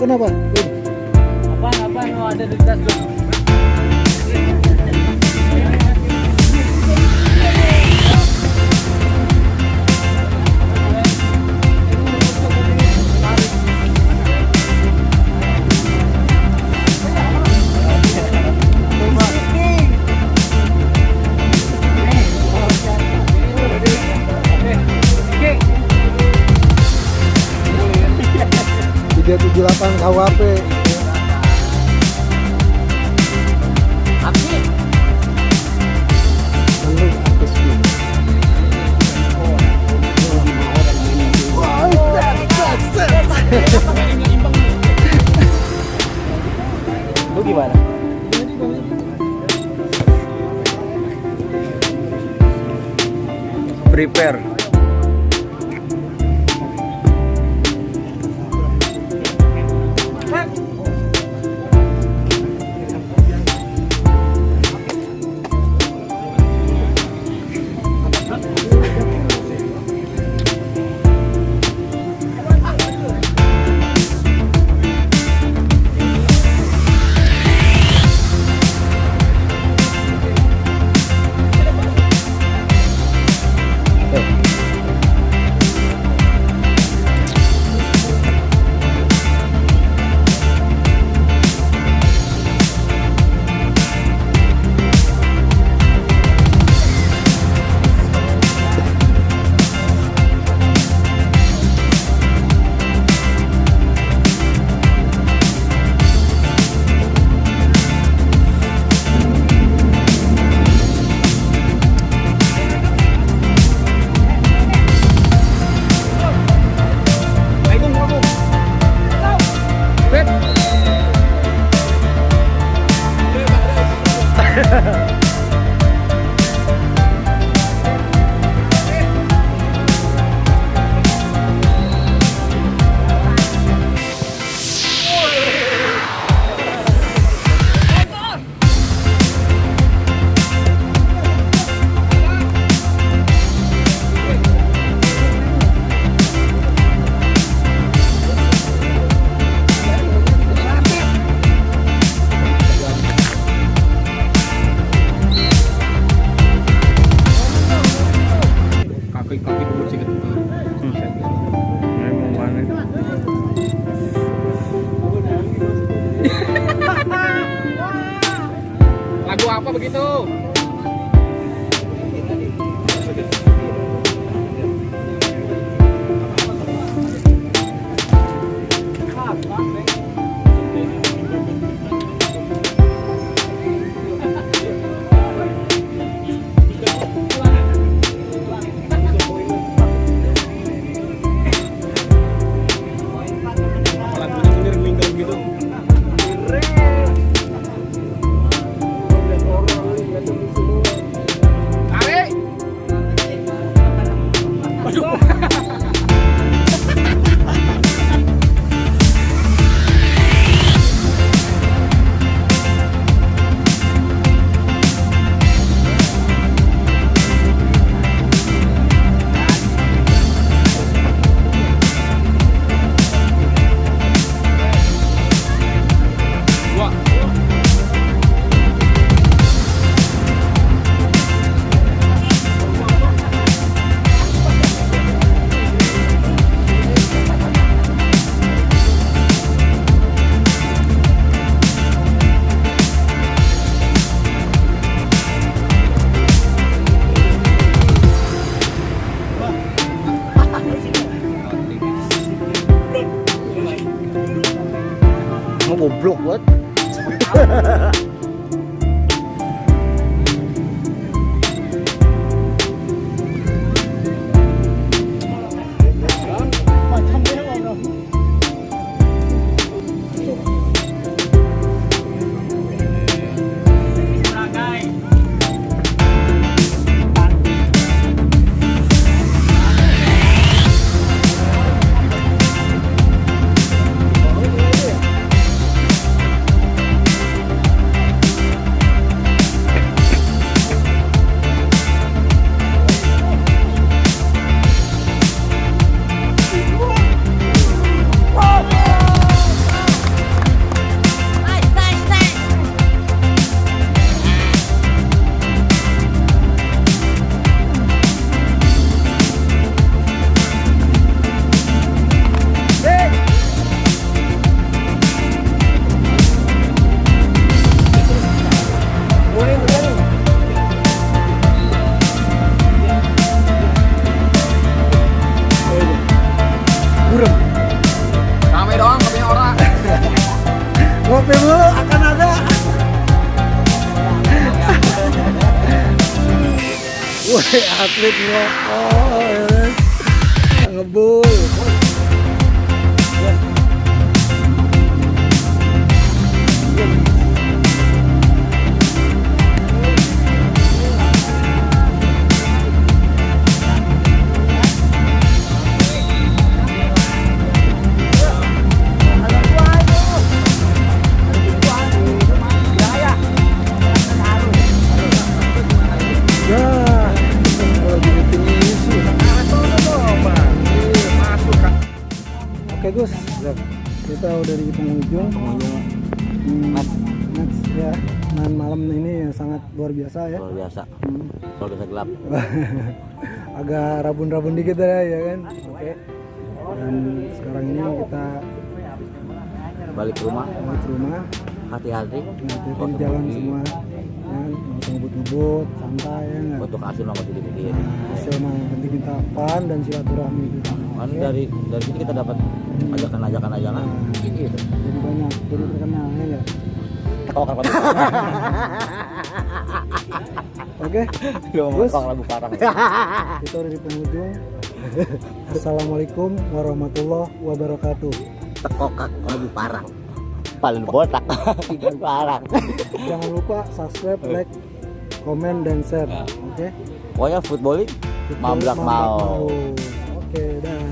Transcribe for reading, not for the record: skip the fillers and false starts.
kenapa? Apaan? Oh, ada di tas tuh. Dia 78 KWP. Api. Lalu atas ini. Wah, set. Lu gimana? Prepare. Lagu apa begitu? Goblok banget. Ngopi dulu akan ada. Woi, atlet ngerokok ya kan? Ngebul. Oke Gus, kita udah di penghujung match ya. Dan malam ini sangat luar biasa ya. Luar biasa. Kalau udah gelap. Agak rabun-rabun dikit ya kan. Oke. Dan sekarang ini kita Balik ke rumah. Hati-hati. Hati-hati di jalan semua. Kan, nggak usah ngebut-ngebut, santai ya nggak. Untuk hasil mah masih dipikir. Hasil mah yang penting kita fun dan silaturahmi gitu. Kan dari sini kita dapat ajakan gitu. Jadi banyak, jadi terkenal ya nggak? Oke, Gus, lagu parang. kita udah di penghujung. Assalamualaikum warahmatullahi wabarakatuh. Tekokak lagu parang. Paling botak. Parang. Jangan lupa subscribe, like, komen, dan share. Oke? Pokoknya footballing mabrak mau. Oke, dah.